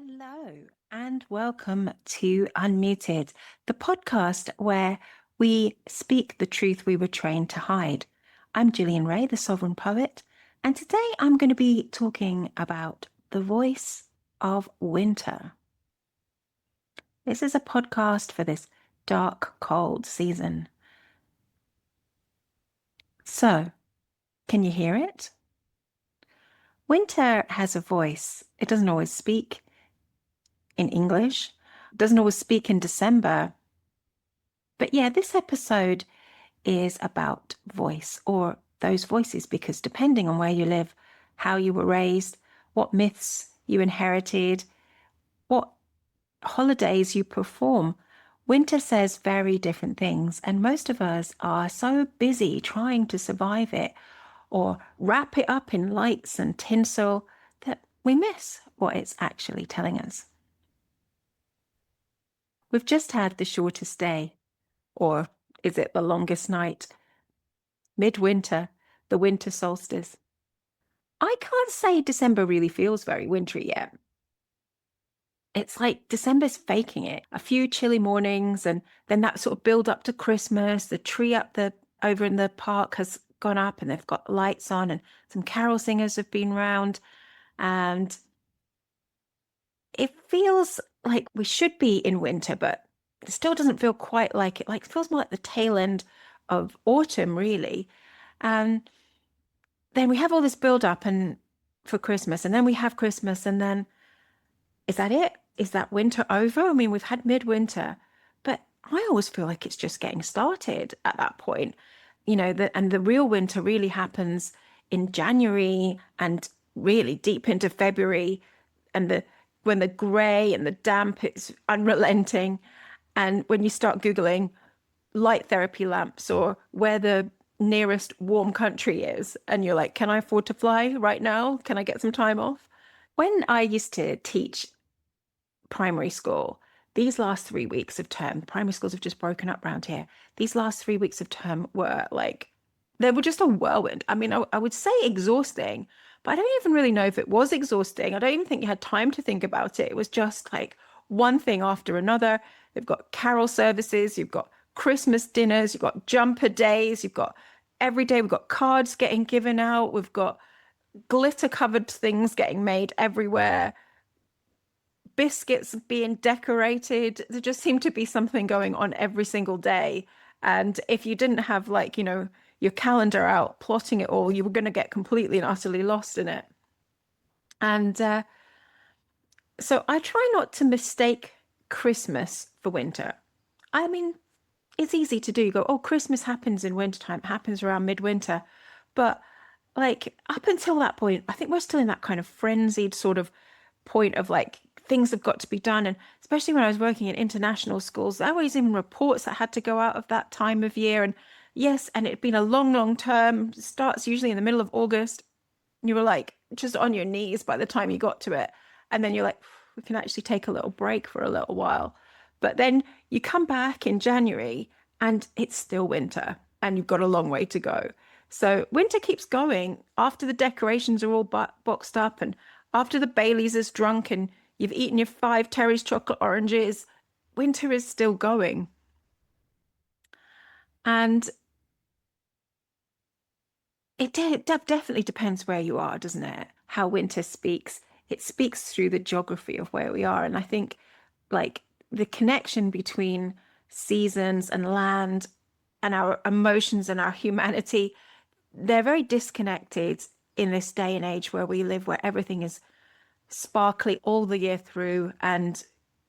Hello, and welcome to Unmuted, the podcast where we speak the truth we were trained to hide. I'm Gillian Ray, the Sovereign Poet, and today I'm going to be talking about the voice of winter. This is a podcast for this dark, cold season. So, can you hear it? Winter has a voice. It doesn't always speak in English, doesn't always speak in December. But yeah, this episode is about voice or those voices, because depending on where you live, how you were raised, what myths you inherited, what holidays you perform, winter says very different things. And most of us are so busy trying to survive it or wrap it up in lights and tinsel that we miss what it's actually telling us. We've just had the shortest day, or is it the longest night? Midwinter, the winter solstice. I can't say December really feels very wintry yet. It's like December's faking it. A few chilly mornings and then that sort of build up to Christmas. The tree over in the park has gone up and they've got lights on and some carol singers have been round. And it feels like we should be in winter, but it still doesn't feel quite like it. Like it feels more like the tail end of autumn, really. And then we have all this build up and for Christmas, and then we have Christmas, and then is that it? Is that winter over? I mean, we've had midwinter, but I always feel like it's just getting started at that point. And the real winter really happens in January and really deep into February, and when the grey and the damp is unrelenting, and when you start Googling light therapy lamps or where the nearest warm country is, and you're like, can I afford to fly right now? Can I get some time off? When I used to teach primary school, these last 3 weeks of term, primary schools have just broken up around here. These last 3 weeks of term were like, they were just a whirlwind. I mean, I would say exhausting, but I don't even really know if it was exhausting. I don't even think you had time to think about it. It was just like one thing after another. They've got carol services, you've got Christmas dinners, you've got jumper days, you've got every day, we've got cards getting given out, we've got glitter covered things getting made everywhere, biscuits being decorated. There just seemed to be something going on every single day. And if you didn't have your calendar out plotting it all, you were going to get completely and utterly lost in it. And so I try not to mistake Christmas for winter. I mean, it's easy to do. You go, oh, Christmas happens in wintertime, happens around midwinter. But like up until that point, I think we're still in that kind of frenzied sort of point of like things have got to be done. And especially when I was working in international schools, there was even reports that had to go out of that time of year. And yes, and it'd been a long, long term, starts usually in the middle of August. You were like just on your knees by the time you got to it. And then you're like, we can actually take a little break for a little while. But then you come back in January and it's still winter and you've got a long way to go. So winter keeps going after the decorations are all boxed up and after the Baileys is drunk and you've eaten your 5 Terry's chocolate oranges. Winter is still going. And it definitely depends where you are, doesn't it? How winter speaks. It speaks through the geography of where we are. And I think like the connection between seasons and land and our emotions and our humanity, they're very disconnected in this day and age where we live, where everything is sparkly all the year through and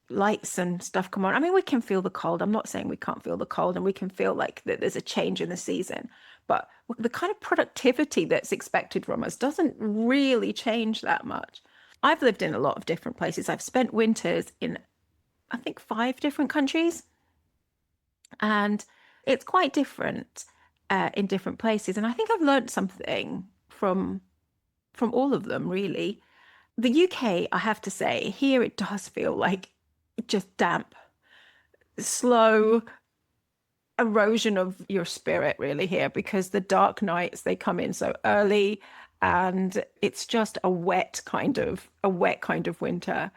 lights and stuff come on. I mean, we can feel the cold. I'm not saying we can't feel the cold, and we can feel like that there's a change in the season, but the kind of productivity that's expected from us doesn't really change that much. I've lived in a lot of different places. I've spent winters in, I think, 5 different countries, and it's quite different in different places. And I think I've learned something from all of them, really. The UK, I have to say, here it does feel like just damp, slow erosion of your spirit, really, here, because the dark nights, they come in so early and it's just a wet kind of winter.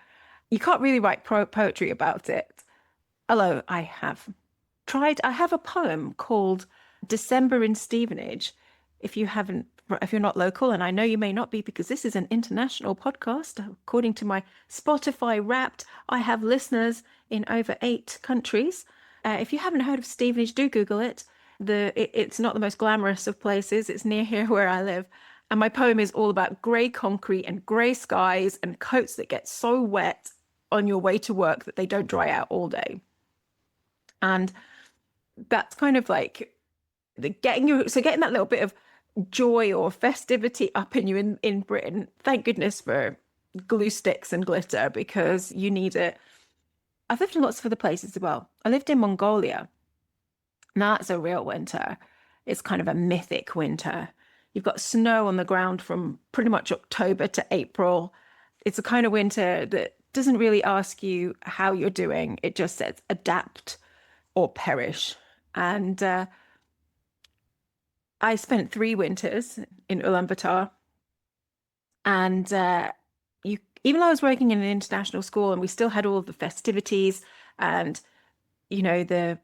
You can't really write poetry about it. Although I have tried, I have a poem called December in Stevenage. If you haven't, if you're not local, and I know you may not be because this is an international podcast, according to my Spotify Wrapped, I have listeners in over 8 countries. If you haven't heard of Stevenage, do Google it. It's not the most glamorous of places. It's near here where I live. And my poem is all about grey concrete and grey skies and coats that get so wet on your way to work that they don't dry out all day. And that's kind of like getting that little bit of joy or festivity up in you in Britain. Thank goodness for glue sticks and glitter because you need it. I've lived in lots of other places as well. I lived in Mongolia. Now that's a real winter. It's kind of a mythic winter. You've got snow on the ground from pretty much October to April. It's a kind of winter that doesn't really ask you how you're doing. It just says adapt or perish. And I spent 3 winters in Ulaanbaatar. And even though I was working in an international school and we still had all of the festivities and, you know,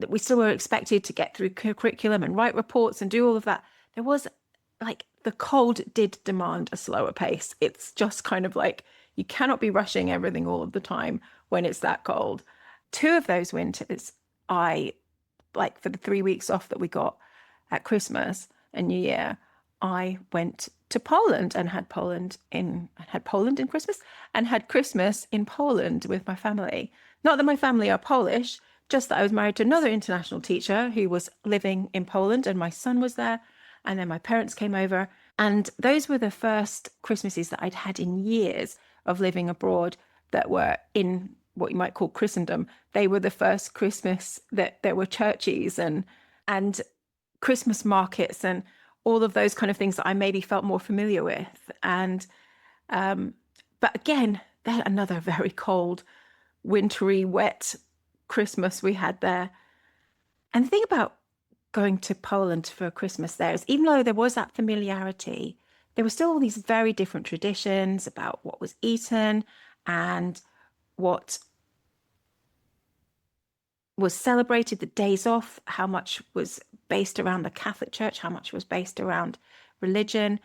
we still were expected to get through curriculum and write reports and do all of that, there was like the cold did demand a slower pace. It's just kind of like you cannot be rushing everything all of the time when it's that cold. 2 of those winters, I like for the 3 weeks off that we got at Christmas and New Year, I went to Poland and had Poland in Christmas and had Christmas in Poland with my family. Not that my family are Polish, just that I was married to another international teacher who was living in Poland and my son was there. And then my parents came over. And those were the first Christmases that I'd had in years of living abroad that were in what you might call Christendom. They were the first Christmas that there were churches and Christmas markets and all of those kind of things that I maybe felt more familiar with. And but again, another very cold, wintry, wet Christmas we had there. And the thing about going to Poland for Christmas there is even though there was that familiarity, there were still all these very different traditions about what was eaten and what was celebrated, the days off, how much was based around the Catholic Church, how much was based around religion.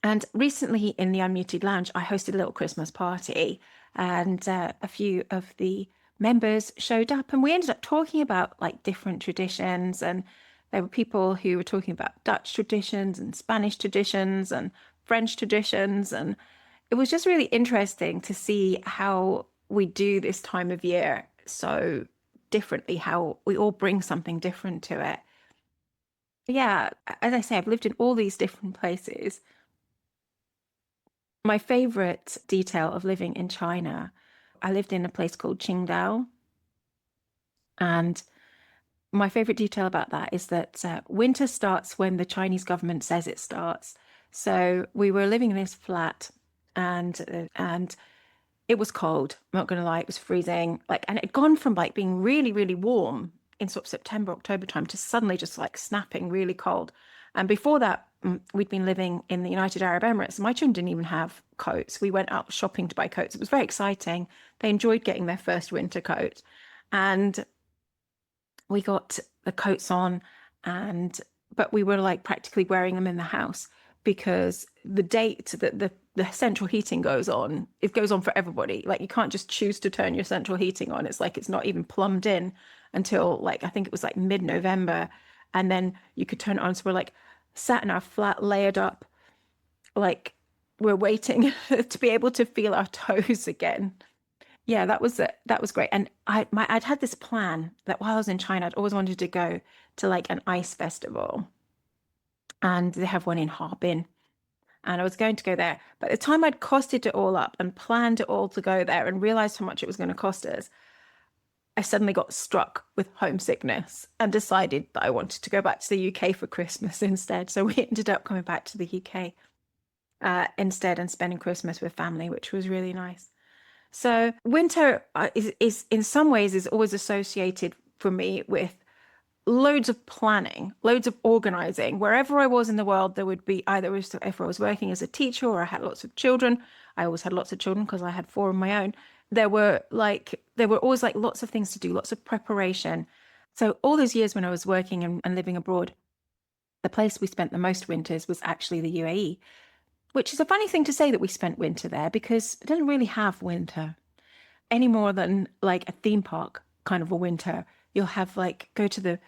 And recently in the Unmuted Lounge, I hosted a little Christmas party and a few of the members showed up and we ended up talking about like different traditions, and there were people who were talking about Dutch traditions and Spanish traditions and French traditions, and it was just really interesting to see how we do this time of year so differently, how we all bring something different to it. Yeah, as I say, I've lived in all these different places. My favorite detail of living in China, I lived in a place called Qingdao. And my favorite detail about that is that winter starts when the Chinese government says it starts. So we were living in this flat and it was cold. I'm not going to lie, it was freezing. And it had gone from like being really, really warm in sort of September, October time to suddenly just like snapping really cold. And before that, we'd been living in the United Arab Emirates. My children didn't even have coats. We went out shopping to buy coats. It was very exciting. They enjoyed getting their first winter coat. And we got the coats on, but we were like practically wearing them in the house because the date that the central heating goes on, it goes on for everybody. Like you can't just choose to turn your central heating on. It's like it's not even plumbed in until like I think it was like mid-November, and then you could turn it on. So we're like sat in our flat, layered up, like we're waiting to be able to feel our toes again. Yeah, that was great. And I'd had this plan that while I was in China, I'd always wanted to go to like an ice festival, and they have one in Harbin. And I was going to go there. But the time I'd costed it all up and planned it all to go there and realized how much it was going to cost us, I suddenly got struck with homesickness and decided that I wanted to go back to the UK for Christmas instead. So we ended up coming back to the UK instead and spending Christmas with family, which was really nice. So winter is in some ways is always associated for me with loads of planning, loads of organizing. Wherever I was in the world, there would be either if I was working as a teacher or I had lots of children. I always had lots of children because I had four of my own. There were always like lots of things to do, lots of preparation. So all those years when I was working and living abroad, the place we spent the most winters was actually the UAE, which is a funny thing to say that we spent winter there because it doesn't really have winter any more than like a theme park kind of a winter. You'll have like go to the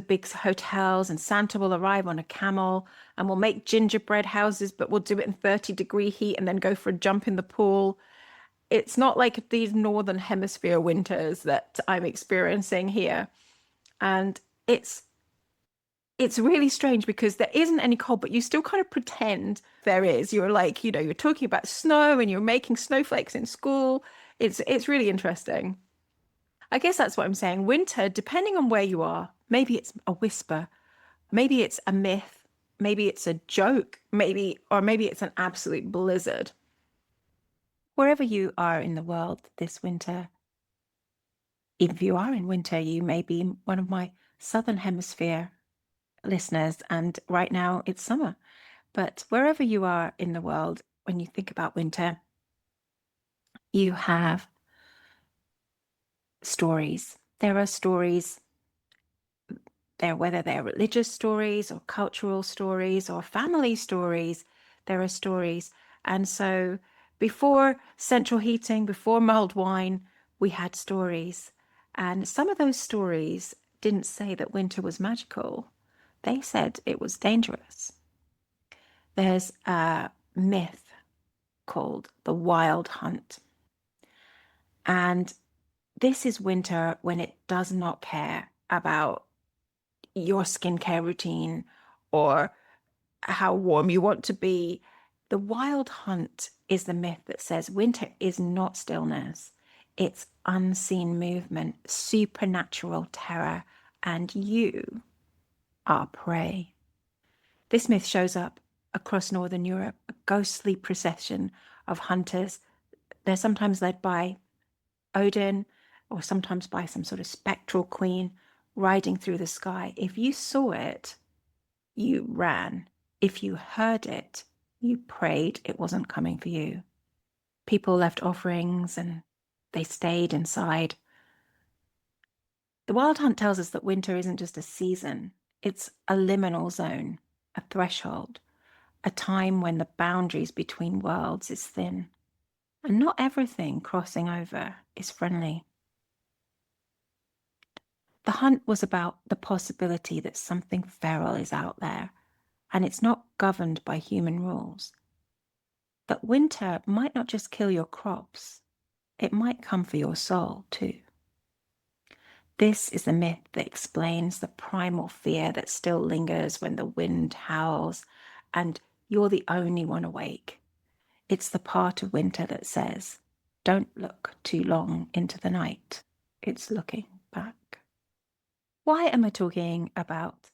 big hotels and Santa will arrive on a camel and we'll make gingerbread houses, but we'll do it in 30-degree heat and then go for a jump in the pool. It's not like these northern hemisphere winters that I'm experiencing here. And it's really strange because there isn't any cold, but you still kind of pretend there is. You're like, you're talking about snow and you're making snowflakes in school. It's really interesting. I guess that's what I'm saying. Winter, depending on where you are, maybe it's a whisper, maybe it's a myth, maybe it's a joke, maybe it's an absolute blizzard. Wherever you are in the world this winter, even if you are in winter, you may be one of my Southern Hemisphere listeners, and right now it's summer. But wherever you are in the world, when you think about winter, you have stories. There are stories there, whether they're religious stories or cultural stories or family stories, there are stories. And so before central heating, before mulled wine, we had stories. And some of those stories didn't say that winter was magical. They said it was dangerous. There's a myth called the wild hunt. And this is winter when it does not care about your skincare routine or how warm you want to be. The wild hunt is the myth that says winter is not stillness. It's unseen movement, supernatural terror, and you are prey. This myth shows up across Northern Europe, a ghostly procession of hunters. They're sometimes led by Odin or sometimes by some sort of spectral queen riding through the sky. If you saw it, you ran. If you heard it, you prayed it wasn't coming for you. People left offerings and they stayed inside. The Wild Hunt tells us that winter isn't just a season, it's a liminal zone, a threshold, a time when the boundaries between worlds is thin. And not everything crossing over is friendly. The hunt was about the possibility that something feral is out there, and it's not governed by human rules. That winter might not just kill your crops, it might come for your soul too. This is the myth that explains the primal fear that still lingers when the wind howls and you're the only one awake. It's the part of winter that says, don't look too long into the night. It's looking back. Why am I talking about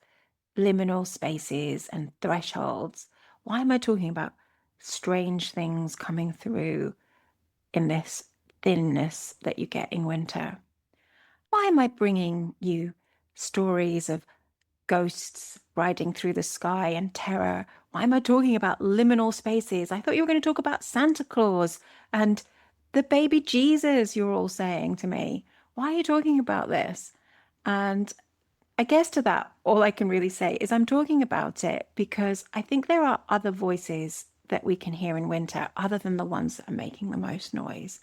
liminal spaces and thresholds? Why am I talking about strange things coming through in this thinness that you get in winter? Why am I bringing you stories of ghosts riding through the sky and terror? Why am I talking about liminal spaces? I thought you were going to talk about Santa Claus and the baby Jesus, you're all saying to me. Why are you talking about this? And I guess to that, all I can really say is I'm talking about it because I think there are other voices that we can hear in winter other than the ones that are making the most noise.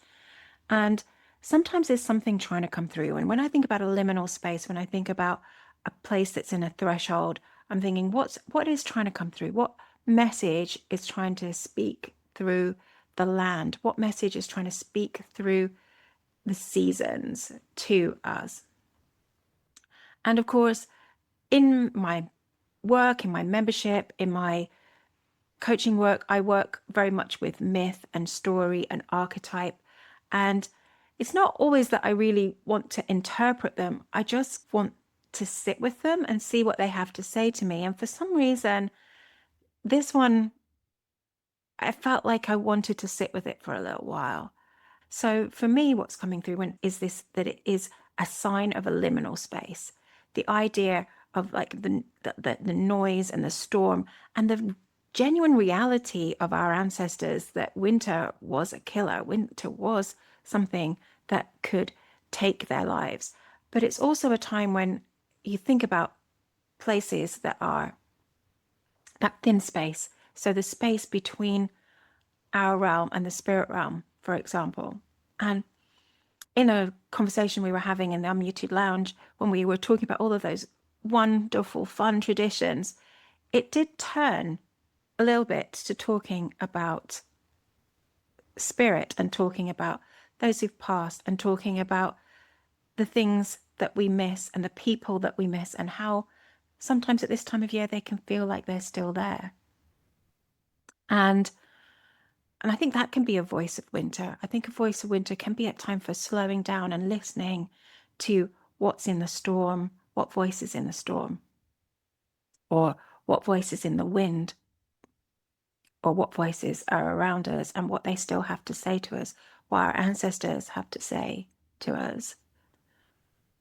And sometimes there's something trying to come through. And when I think about a liminal space, when I think about a place that's in a threshold, I'm thinking, what is trying to come through? What message is trying to speak through the land? What message is trying to speak through the seasons to us? And of course, in my work, in my membership, in my coaching work, I work very much with myth and story and archetype. And it's not always that I really want to interpret them. I just want to sit with them and see what they have to say to me. And for some reason, this one, I felt like I wanted to sit with it for a little while. So for me, what's coming through is this, that it is a sign of a liminal space. the idea of like the noise and the storm and the genuine reality of our ancestors that winter was a killer. Winter was something that could take their lives. But it's also a time when you think about places that are that thin space. So the space between our realm and the spirit realm, for example. And in a conversation we were having in the Unmuted Lounge, when we were talking about all of those wonderful, fun traditions, it did turn a little bit to talking about spirit and talking about those who've passed and talking about the things that we miss and the people that we miss and how sometimes at this time of year they can feel like they're still there. And I think that can be a voice of winter. I think a voice of winter can be a time for slowing down and listening to what's in the storm, what voice is in the storm, or what voice is in the wind, or what voices are around us and what they still have to say to us, what our ancestors have to say to us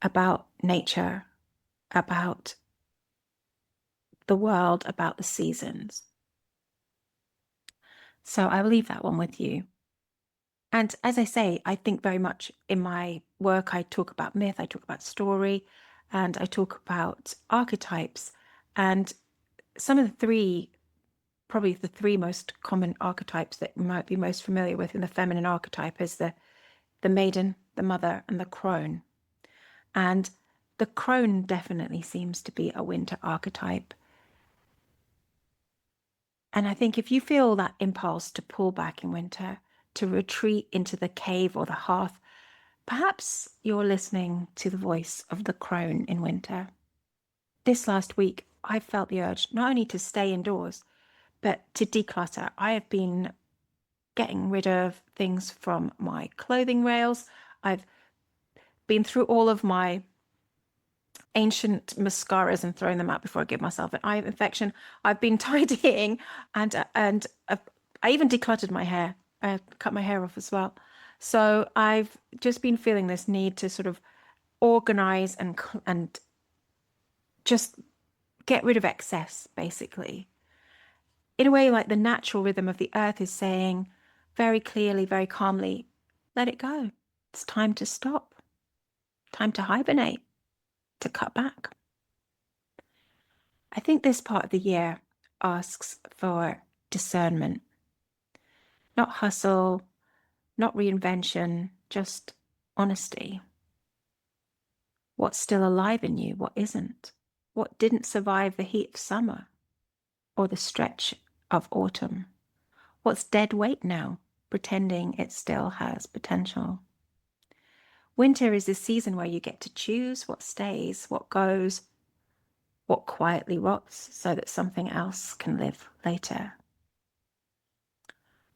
about nature, about the world, about the seasons. So I will leave that one with you. And as I say, I think very much in my work, I talk about myth, I talk about story, and I talk about archetypes. And some of the three, probably the three most common archetypes that you might be most familiar with in the feminine archetype is the maiden, the mother, and the crone. And the crone definitely seems to be a winter archetype. And I think if you feel that impulse to pull back in winter, to retreat into the cave or the hearth, perhaps you're listening to the voice of the crone in winter. This last week, I felt the urge not only to stay indoors, but to declutter. I have been getting rid of things from my clothing rails. I've been through all of my ancient mascaras and throwing them out before I give myself an eye infection. I've been tidying and I even decluttered my hair. I cut my hair off as well. So I've just been feeling this need to sort of organize and just get rid of excess, basically. In a way, like the natural rhythm of the earth is saying very clearly, very calmly, let it go. It's time to stop. Time to hibernate, to cut back. I think this part of the year asks for discernment. Not hustle, not reinvention, just honesty. What's still alive in you? What isn't? What didn't survive the heat of summer or the stretch of autumn? What's dead weight now, pretending it still has potential? Winter is the season where you get to choose what stays, what goes, what quietly rots so that something else can live later.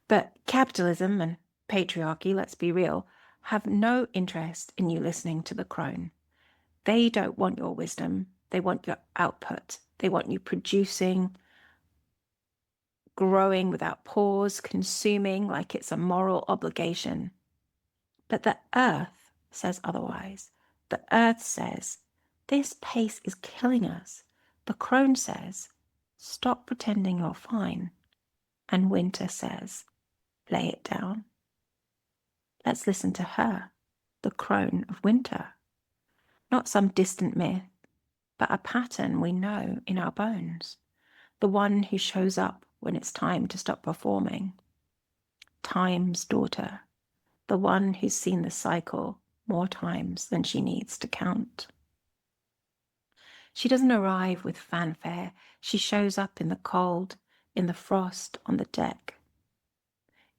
But capitalism and patriarchy, let's be real, have no interest in you listening to the crone. They don't want your wisdom. They want your output. They want you producing, growing without pause, consuming like it's a moral obligation. But the earth says otherwise. The earth says, this pace is killing us. The crone says, stop pretending you're fine. And winter says, lay it down. Let's listen to her, the crone of winter. Not some distant myth, but a pattern we know in our bones. The one who shows up when it's time to stop performing. Time's daughter, the one who's seen the cycle more times than she needs to count. She doesn't arrive with fanfare. She shows up in the cold, in the frost on the deck,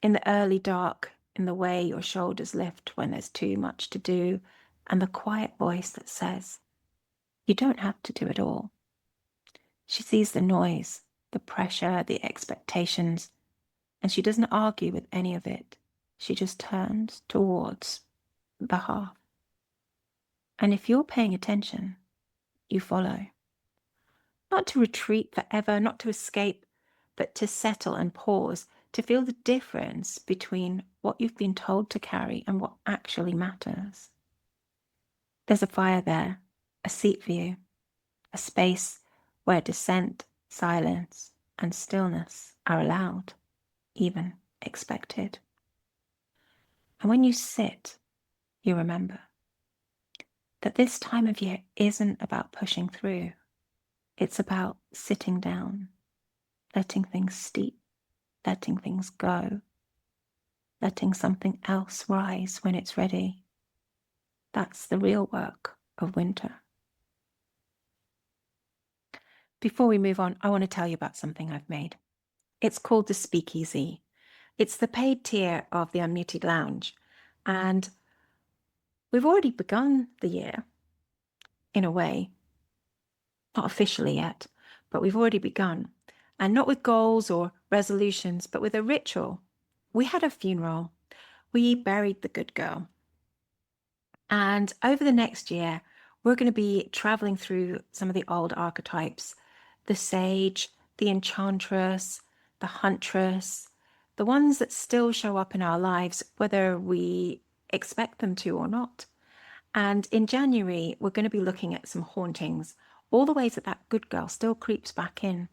in the early dark, in the way your shoulders lift when there's too much to do, and the quiet voice that says, you don't have to do it all. She sees the noise, the pressure, the expectations, and she doesn't argue with any of it. She just turns towards the hearth. And if you're paying attention, you follow. Not to retreat forever, not to escape, but to settle and pause, to feel the difference between what you've been told to carry and what actually matters. There's a fire there, a seat for you, a space where dissent, silence, and stillness are allowed, even expected. And when you sit, you remember that this time of year isn't about pushing through. It's about sitting down, letting things steep, letting things go, letting something else rise when it's ready. That's the real work of winter. Before we move on, I want to tell you about something I've made. It's called the Speakeasy. It's the paid tier of the Unmuted Lounge. And we've already begun the year, in a way. Not officially yet, but we've already begun. And not with goals or resolutions, but with a ritual. We had a funeral. We buried the good girl. And over the next year, we're going to be traveling through some of the old archetypes, the sage, the enchantress, the huntress, the ones that still show up in our lives, whether we expect them to or not. And in January, we're going to be looking at some hauntings, all the ways that that good girl still creeps back in,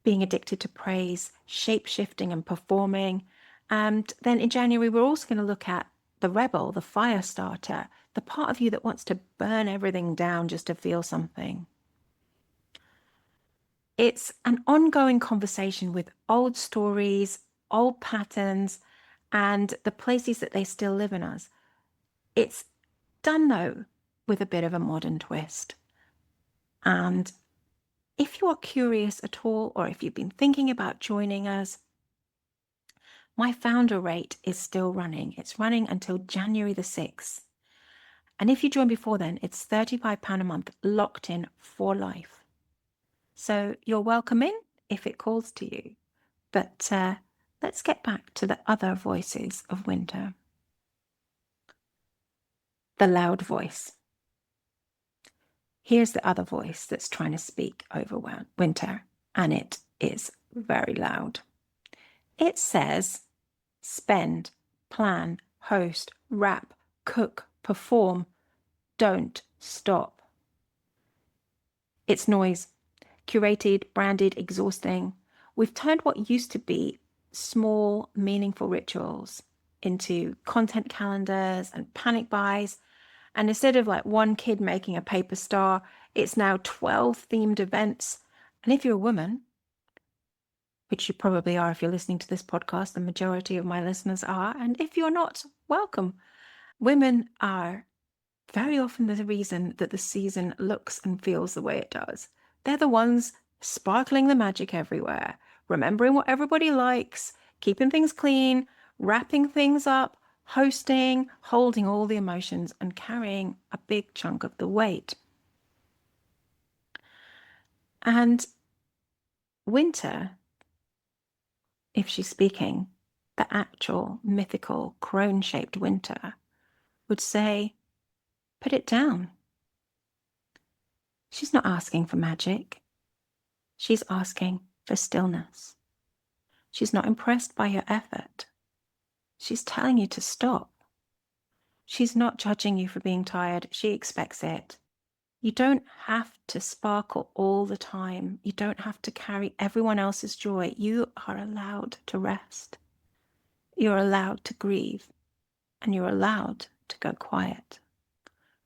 being addicted to praise, shape-shifting and performing. And then in January, we're also going to look at the rebel, the fire starter, the part of you that wants to burn everything down just to feel something. It's an ongoing conversation with old stories, old patterns, and the places that they still live in us. It's done, though, with a bit of a modern twist. And if you are curious at all, or if you've been thinking about joining us, my founder rate is still running. It's running until January the 6th. And if you join before then, it's £35 a month, locked in for life. So you're welcome in if it calls to you. But let's get back to the other voices of winter. The loud voice. Here's the other voice that's trying to speak over winter, and it is very loud. It says, spend, plan, host, wrap, cook, perform, don't stop. It's noise, curated, branded, exhausting. We've turned what used to be small, meaningful rituals into content calendars and panic buys. And instead of like one kid making a paper star, it's now 12 themed events. And if you're a woman, which you probably are if you're listening to this podcast, the majority of my listeners are, and if you're not, welcome. Women are very often the reason that the season looks and feels the way it does. They're the ones sparkling the magic everywhere, remembering what everybody likes, keeping things clean, wrapping things up, hosting, holding all the emotions, and carrying a big chunk of the weight. And winter, if she's speaking, the actual mythical crone-shaped winter, would say, put it down. She's not asking for magic. She's asking for stillness. She's not impressed by your effort. She's telling you to stop. She's not judging you for being tired. She expects it. You don't have to sparkle all the time. You don't have to carry everyone else's joy. You are allowed to rest. You're allowed to grieve. And you're allowed to go quiet.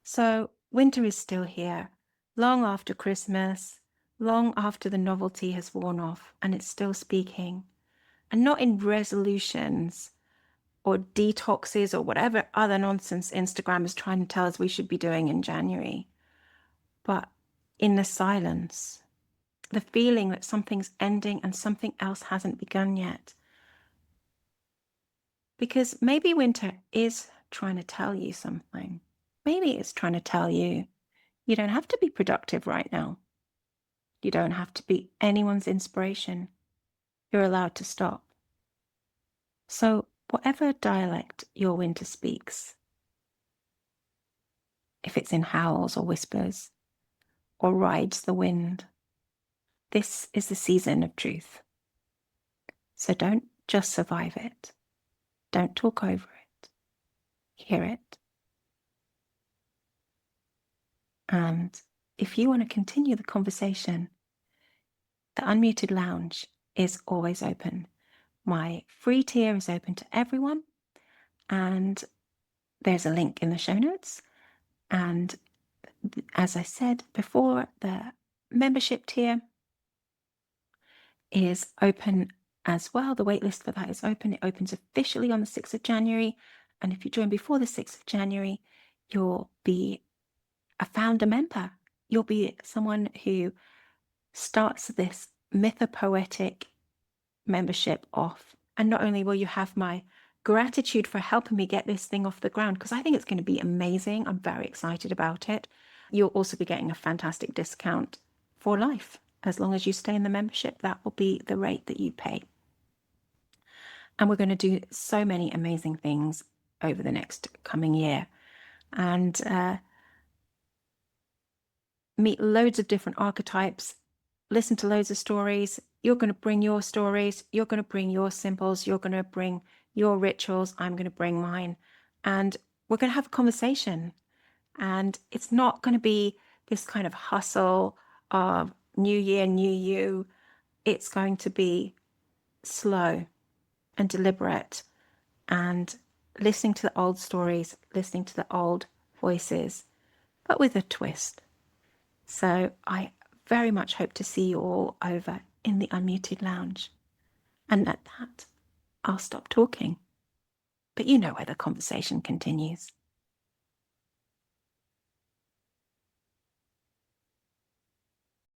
So winter is still here, long after Christmas, long after the novelty has worn off, and it's still speaking. And not in resolutions or detoxes or whatever other nonsense Instagram is trying to tell us we should be doing in January, but in the silence, the feeling that something's ending and something else hasn't begun yet. Because maybe winter is trying to tell you something. Maybe it's trying to tell you, you don't have to be productive right now. You don't have to be anyone's inspiration. You're allowed to stop. So whatever dialect your winter speaks, if it's in howls or whispers, or rides the wind, this is the season of truth. So don't just survive it. Don't talk over it. Hear it. And if you want to continue the conversation, the Unmuted Lounge is always open. My free tier is open to everyone, and there's a link in the show notes. And as I said before, the membership tier is open as well. The waitlist for that is open. It opens officially on the 6th of January. And if you join before the 6th of January, you'll be a founder member. You'll be someone who starts this mythopoetic membership off. And not only will you have my gratitude for helping me get this thing off the ground, because I think it's going to be amazing. I'm very excited about it. You'll also be getting a fantastic discount for life. As long as you stay in the membership, that will be the rate that you pay. And we're going to do so many amazing things over the next coming year. And meet loads of different archetypes, listen to loads of stories. You're going to bring your stories, you're going to bring your symbols, you're going to bring your rituals, I'm going to bring mine. And we're going to have a conversation. And it's not going to be this kind of hustle of new year, new you. It's going to be slow and deliberate and listening to the old stories, listening to the old voices, but with a twist. So I very much hope to see you all over in the Unmuted Lounge. And at that, I'll stop talking. But you know where the conversation continues.